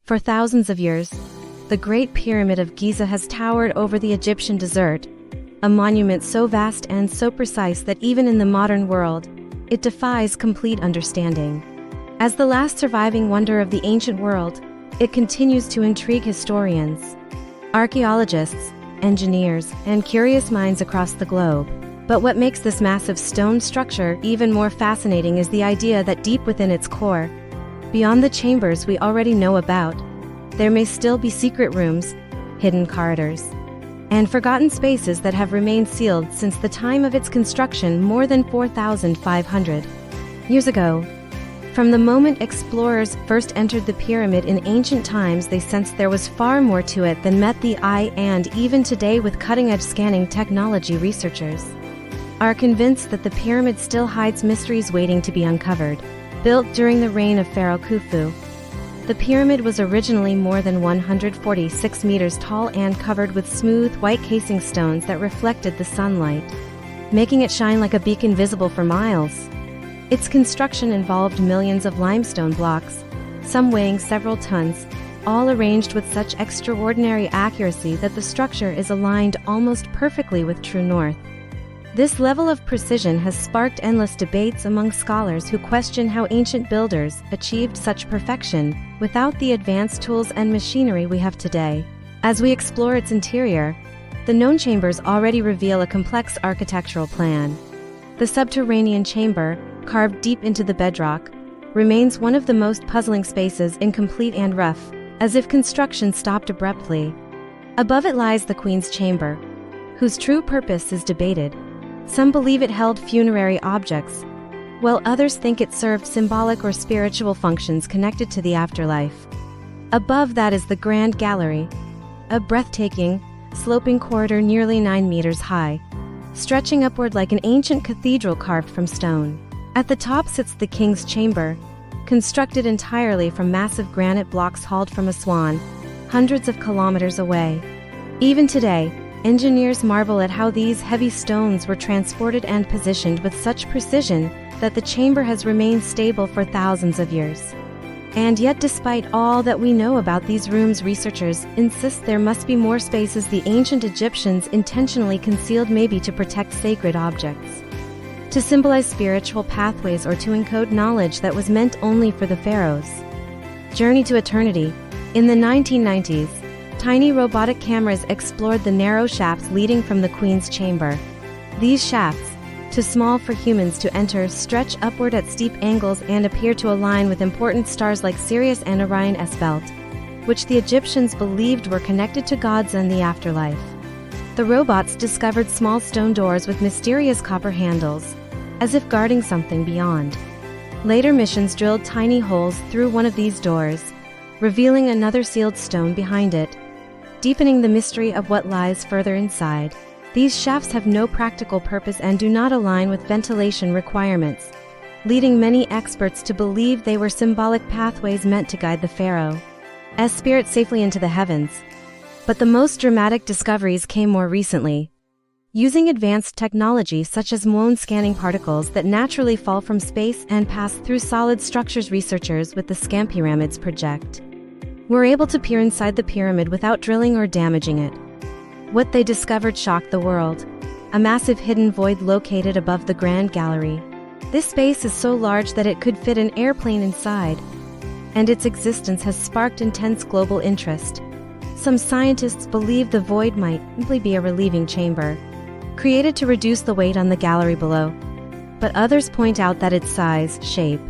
For thousands of years, the Great Pyramid of Giza has towered over the Egyptian desert, a monument so vast and so precise that even in the modern world, it defies complete understanding. As the last surviving wonder of the ancient world, it continues to intrigue historians, archaeologists, engineers, and curious minds across the globe. But what makes this massive stone structure even more fascinating is the idea that deep within its core, beyond the chambers we already know about, there may still be secret rooms, hidden corridors, and forgotten spaces that have remained sealed since the time of its construction more than 4,500 years ago. From the moment explorers first entered the pyramid in ancient times, they sensed there was far more to it than met the eye, and even today, with cutting-edge scanning technology, researchers are convinced that the pyramid still hides mysteries waiting to be uncovered. Built during the reign of Pharaoh Khufu, the pyramid was originally more than 146 meters tall and covered with smooth, white casing stones that reflected the sunlight, making it shine like a beacon visible for miles. Its construction involved millions of limestone blocks, some weighing several tons, all arranged with such extraordinary accuracy that the structure is aligned almost perfectly with true north. This level of precision has sparked endless debates among scholars who question how ancient builders achieved such perfection without the advanced tools and machinery we have today. As we explore its interior, the known chambers already reveal a complex architectural plan. The subterranean chamber, carved deep into the bedrock, remains one of the most puzzling spaces, incomplete and rough, as if construction stopped abruptly. Above it lies the Queen's Chamber, whose true purpose is debated. Some believe it held funerary objects, while others think it served symbolic or spiritual functions connected to the afterlife. Above that is the Grand Gallery, a breathtaking, sloping corridor nearly 9 meters high, stretching upward like an ancient cathedral carved from stone. At the top sits the King's Chamber, constructed entirely from massive granite blocks hauled from Aswan, hundreds of kilometers away. Even today, engineers marvel at how these heavy stones were transported and positioned with such precision that the chamber has remained stable for thousands of years. And yet, despite all that we know about these rooms, researchers insist there must be more spaces the ancient Egyptians intentionally concealed, maybe to protect sacred objects, to symbolize spiritual pathways, or to encode knowledge that was meant only for the pharaohs. Journey to Eternity. In the 1990s, tiny robotic cameras explored the narrow shafts leading from the Queen's Chamber. These shafts, too small for humans to enter, stretch upward at steep angles and appear to align with important stars like Sirius and Orion S belt, which the Egyptians believed were connected to gods and the afterlife. The robots discovered small stone doors with mysterious copper handles, as if guarding something beyond. Later missions drilled tiny holes through one of these doors, revealing another sealed stone behind it, deepening the mystery of what lies further inside. These shafts have no practical purpose and do not align with ventilation requirements, leading many experts to believe they were symbolic pathways meant to guide the pharaoh's spirit safely into the heavens. But the most dramatic discoveries came more recently. Using advanced technology such as Muon scanning particles that naturally fall from space and pass through solid structures, researchers with the Great Pyramids project were able to peer inside the pyramid without drilling or damaging it. What they discovered shocked the world. A massive hidden void located above the Grand Gallery. This space is so large that it could fit an airplane inside, and its existence has sparked intense global interest. Some scientists believe the void might simply be a relieving chamber, created to reduce the weight on the gallery below. But others point out that its size, shape,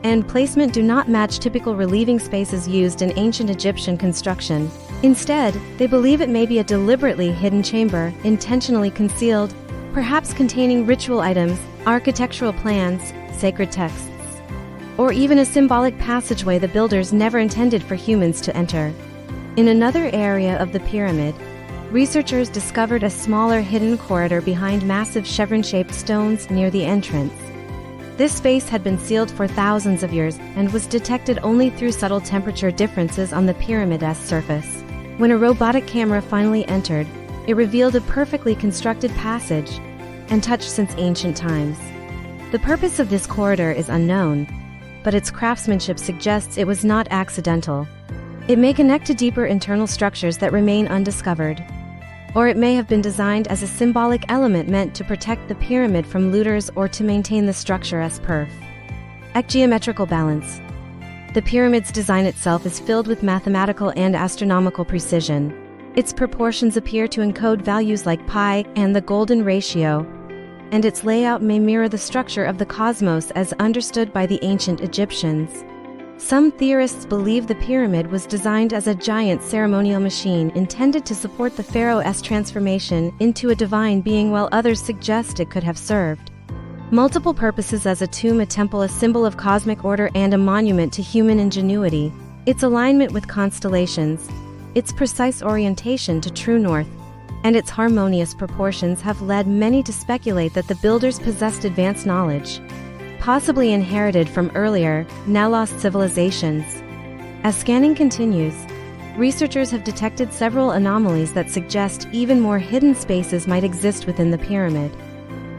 and placement do not match typical relieving spaces used in ancient Egyptian construction. Instead, they believe it may be a deliberately hidden chamber, intentionally concealed, perhaps containing ritual items, architectural plans, sacred texts, or even a symbolic passageway the builders never intended for humans to enter. In another area of the pyramid, researchers discovered a smaller hidden corridor behind massive chevron-shaped stones near the entrance. This space had been sealed for thousands of years and was detected only through subtle temperature differences on the pyramid's surface. When a robotic camera finally entered, it revealed a perfectly constructed passage, untouched since ancient times. The purpose of this corridor is unknown, but its craftsmanship suggests it was not accidental. It may connect to deeper internal structures that remain undiscovered. Or it may have been designed as a symbolic element meant to protect the pyramid from looters or to maintain the structure as perfect geometrical balance. The pyramid's design itself is filled with mathematical and astronomical precision. Its proportions appear to encode values like pi and the golden ratio, and its layout may mirror the structure of the cosmos as understood by the ancient Egyptians. Some theorists believe the pyramid was designed as a giant ceremonial machine intended to support the pharaoh's transformation into a divine being, while others suggest it could have served multiple purposes as a tomb, a temple, a symbol of cosmic order, and a monument to human ingenuity. Its alignment with constellations, its precise orientation to true north, and its harmonious proportions have led many to speculate that the builders possessed advanced knowledge, possibly inherited from earlier, now lost civilizations. As scanning continues, researchers have detected several anomalies that suggest even more hidden spaces might exist within the pyramid.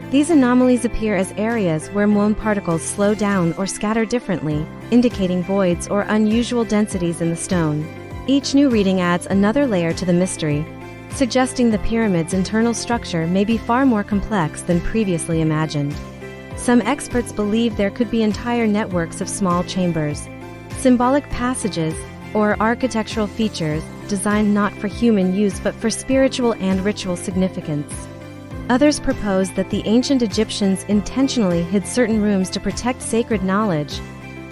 These anomalies appear as areas where Muon particles slow down or scatter differently, indicating voids or unusual densities in the stone. Each new reading adds another layer to the mystery, suggesting the pyramid's internal structure may be far more complex than previously imagined. Some experts believe there could be entire networks of small chambers, symbolic passages, or architectural features designed not for human use but for spiritual and ritual significance. Others propose that the ancient Egyptians intentionally hid certain rooms to protect sacred knowledge,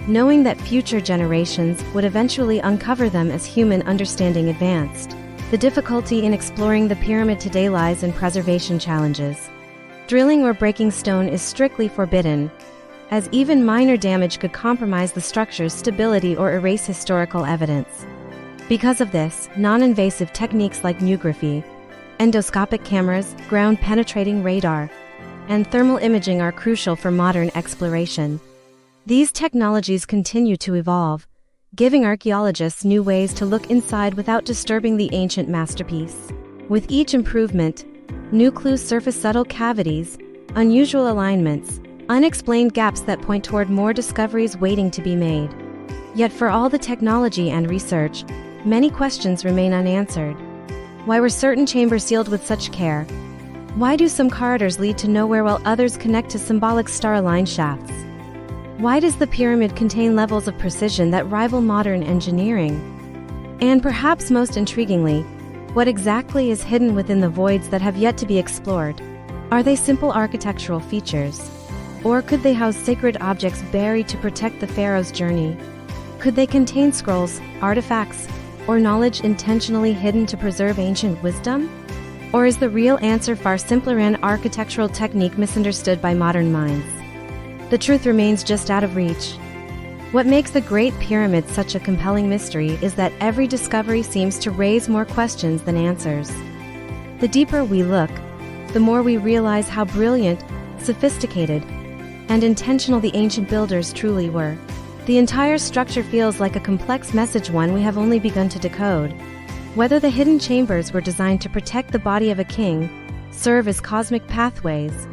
knowing that future generations would eventually uncover them as human understanding advanced. The difficulty in exploring the pyramid today lies in preservation challenges. Drilling or breaking stone is strictly forbidden, as even minor damage could compromise the structure's stability or erase historical evidence. Because of this, non-invasive techniques like nugraphy, endoscopic cameras, ground-penetrating radar, and thermal imaging are crucial for modern exploration. These technologies continue to evolve, giving archaeologists new ways to look inside without disturbing the ancient masterpiece. With each improvement, new clues surface: subtle cavities, unusual alignments, unexplained gaps that point toward more discoveries waiting to be made. Yet for all the technology and research, many questions remain unanswered. Why were certain chambers sealed with such care? Why do some corridors lead to nowhere while others connect to symbolic star-aligned shafts? Why does the pyramid contain levels of precision that rival modern engineering? And perhaps most intriguingly, what exactly is hidden within the voids that have yet to be explored? Are they simple architectural features? Or could they house sacred objects buried to protect the pharaoh's journey? Could they contain scrolls, artifacts, or knowledge intentionally hidden to preserve ancient wisdom? Or is the real answer far simpler: an architectural technique misunderstood by modern minds? The truth remains just out of reach. What makes the Great Pyramid such a compelling mystery is that every discovery seems to raise more questions than answers. The deeper we look, the more we realize how brilliant, sophisticated, and intentional the ancient builders truly were. The entire structure feels like a complex message, one we have only begun to decode. Whether the hidden chambers were designed to protect the body of a king, serve as cosmic pathways,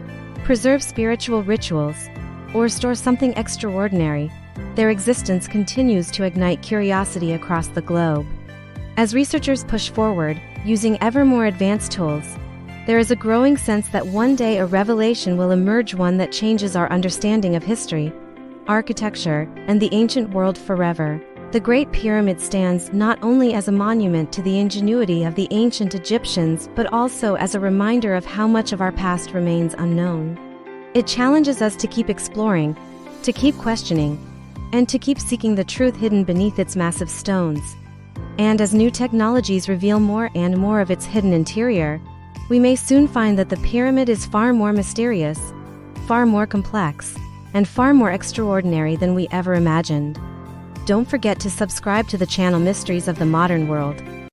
preserve spiritual rituals, or store something extraordinary, their existence continues to ignite curiosity across the globe. As researchers push forward, using ever more advanced tools, there is a growing sense that one day a revelation will emerge, one that changes our understanding of history, architecture, and the ancient world forever. The Great Pyramid stands not only as a monument to the ingenuity of the ancient Egyptians but also as a reminder of how much of our past remains unknown. It challenges us to keep exploring, to keep questioning, and to keep seeking the truth hidden beneath its massive stones. And as new technologies reveal more and more of its hidden interior, we may soon find that the pyramid is far more mysterious, far more complex, and far more extraordinary than we ever imagined. Don't forget to subscribe to the channel Mysteries of the Modern World.